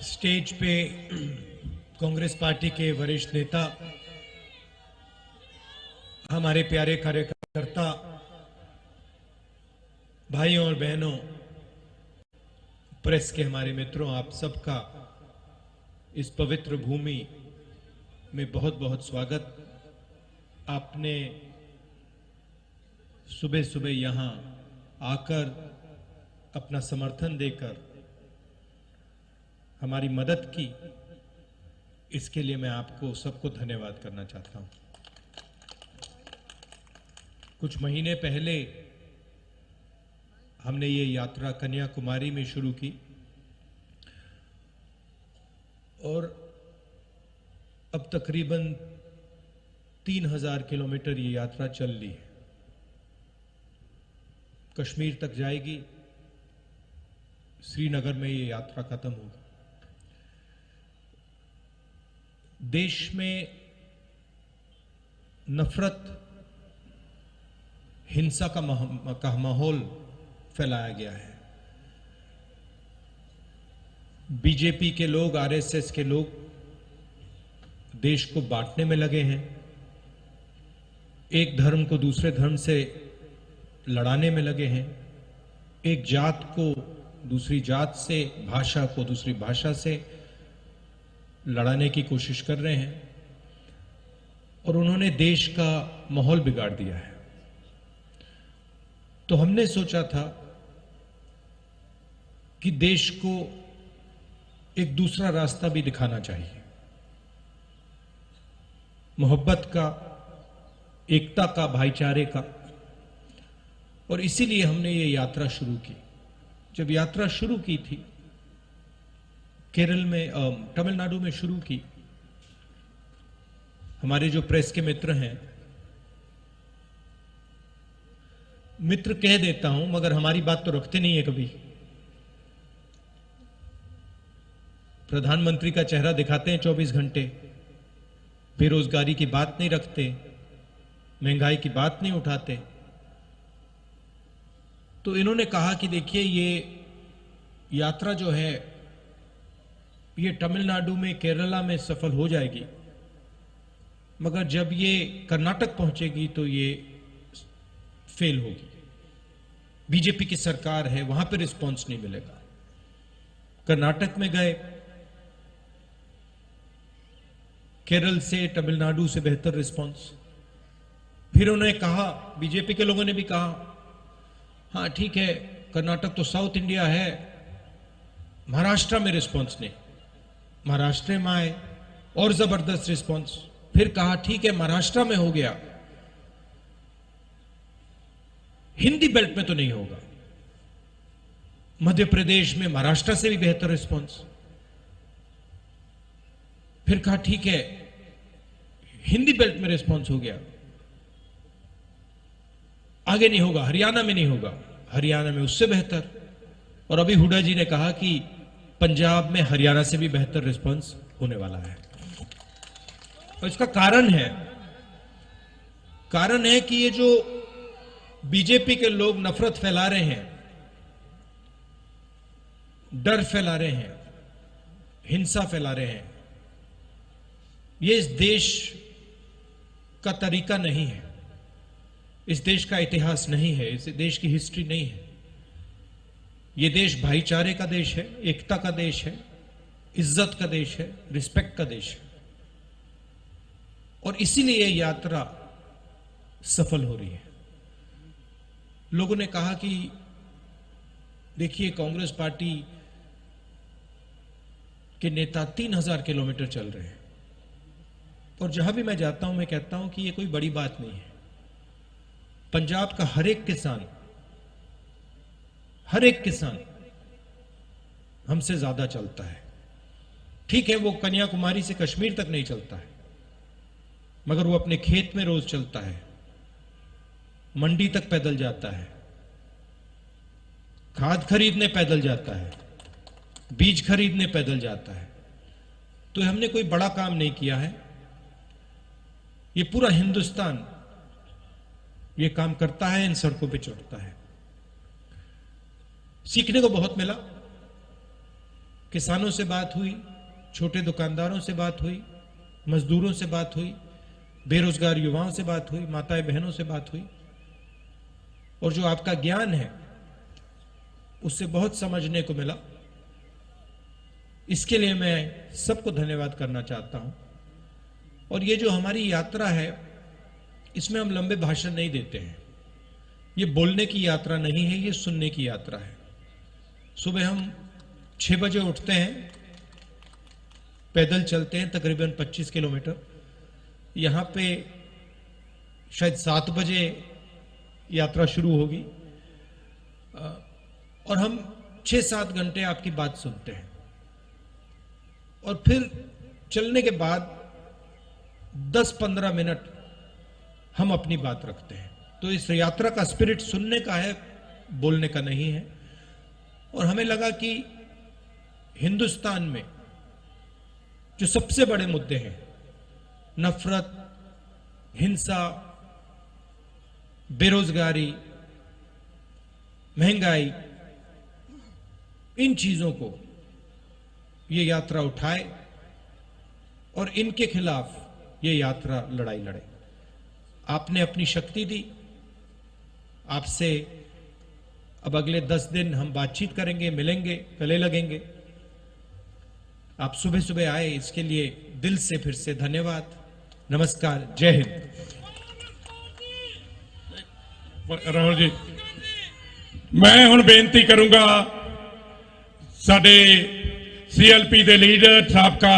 Stage पे Congress party के वरिष्ठ नेता, हमारे प्यारे कार्यकर्ता भाइयों और बहनों, प्रेस के हमारे मित्रों, आप सबका इस पवित्र भूमि में बहुत बहुत स्वागत। आपने सुबह सुबह यहां आकर अपना समर्थन देकर हमारी मदद की, इसके लिए मैं आपको सबको धन्यवाद करना चाहता हूं। कुछ महीने पहले हमने ये यात्रा कन्याकुमारी में शुरू की और अब तकरीबन 3000 किलोमीटर ये यात्रा चल ली है। कश्मीर तक जाएगी, श्रीनगर में ये यात्रा खत्म होगी। देश में नफरत, हिंसा का माहौल फैलाया गया है। बीजेपी के लोग, आरएसएस के लोग देश को बांटने में लगे हैं, एक धर्म को दूसरे धर्म से लड़ाने में लगे हैं, एक जात को दूसरी जात से, भाषा को दूसरी भाषा से लड़ाने की कोशिश कर रहे हैं और उन्होंने देश का माहौल बिगाड़ दिया है। तो हमने सोचा था कि देश को एक दूसरा रास्ता भी दिखाना चाहिए, मोहब्बत का, एकता का, भाईचारे का। और इसीलिए हमने ये यात्रा शुरू की। जब यात्रा शुरू की थी, केरल में, तमिलनाडु में शुरू की, हमारे जो प्रेस के मित्र हैं, मित्र कह देता हूं मगर हमारी बात तो रखते नहीं है कभी। प्रधानमंत्री का चेहरा दिखाते हैं 24 घंटे, बेरोजगारी की बात नहीं रखते, महंगाई की बात नहीं उठाते। तो इन्होंने कहा कि देखिए, ये यात्रा जो है ये तमिलनाडु में, केरला में सफल हो जाएगी, मगर जब ये कर्नाटक पहुंचेगी तो ये फेल होगी। बीजेपी की सरकार है, वहां पे रिस्पांस नहीं मिलेगा। कर्नाटक में गए, केरल से, तमिलनाडु से बेहतर रिस्पांस। फिर उन्होंने कहा, बीजेपी के लोगों ने भी कहा, हाँ ठीक है, कर्नाटक तो साउथ इंडिया है, महाराष्ट्र में रिस्पांस नहीं। महाराष्ट्र में आए और जबरदस्त रिस्पांस। फिर कहा ठीक है, महाराष्ट्र में हो गया, हिंदी बेल्ट में तो नहीं होगा। मध्य प्रदेश में महाराष्ट्र से भी बेहतर रिस्पांस। फिर कहा ठीक है, हिंदी बेल्ट में रिस्पांस हो गया, आगे नहीं होगा, हरियाणा में नहीं होगा, हरियाणा में उससे बेहतर। और अभी हुड्डा जी ने कहा कि पंजाब में हरियाणा से भी बेहतर रिस्पांस होने वाला है। और इसका कारण है कि ये जो बीजेपी के लोग नफरत फैला रहे हैं, डर फैला रहे हैं, हिंसा फैला रहे हैं, ये इस देश का तरीका नहीं है, इस देश का इतिहास नहीं है, इस देश की हिस्ट्री नहीं है। ये देश भाईचारे का देश है, एकता का देश है, इज्जत का देश है, रिस्पेक्ट का देश है। और इसीलिए ये यात्रा सफल हो रही है। लोगों ने कहा कि देखिए, कांग्रेस पार्टी के नेता 3000 किलोमीटर चल रहे हैं। और जहां भी मैं जाता हूं, मैं कहता हूं कि ये कोई बड़ी बात नहीं है। पंजाब का हर एक किसान हमसे ज्यादा चलता है। ठीक है, वो कन्याकुमारी से कश्मीर तक नहीं चलता है, मगर वो अपने खेत में रोज चलता है, मंडी तक पैदल जाता है, खाद खरीदने पैदल जाता है, बीज खरीदने पैदल जाता है। तो हमने कोई बड़ा काम नहीं किया है, ये पूरा हिंदुस्तान ये काम करता है, इन सड़कों पे चढ़ता है। सीखने को बहुत मिला। किसानों से बात हुई, छोटे दुकानदारों से बात हुई, मजदूरों से बात हुई, बेरोजगार युवाओं से बात हुई, माताएं बहनों से बात हुई। और जो आपका ज्ञान है उससे बहुत समझने को मिला। इसके लिए मैं सबको धन्यवाद करना चाहता हूं। और ये जो हमारी यात्रा है, इसमें हम लंबे भाषण नहीं देते हैं। ये बोलने की यात्रा नहीं है, ये सुनने की यात्रा है। सुबह हम 6 बजे उठते हैं, पैदल चलते हैं तकरीबन 25 किलोमीटर। यहां पे शायद 7 बजे यात्रा शुरू होगी और हम 6-7 घंटे आपकी बात सुनते हैं। और फिर चलने के बाद 10-15 मिनट हम अपनी बात रखते हैं। तो इस यात्रा का स्पिरिट सुनने का है, बोलने का नहीं है। और हमें लगा कि हिंदुस्तान में जो सबसे बड़े मुद्दे हैं, नफरत, हिंसा, बेरोजगारी, महंगाई, इन चीजों को ये यात्रा उठाए और इनके खिलाफ ये यात्रा लड़ाई लड़े। आपने अपनी शक्ति दी। आपसे अब अगले 10 दिन हम बातचीत करेंगे, मिलेंगे, गले लगेंगे। आप सुबह सुबह आए, इसके लिए दिल से फिर से धन्यवाद। नमस्कार, जय हिंद। राहुल जी, मैं हुण बेनती करूंगा साडे CLP दे लीडर साबका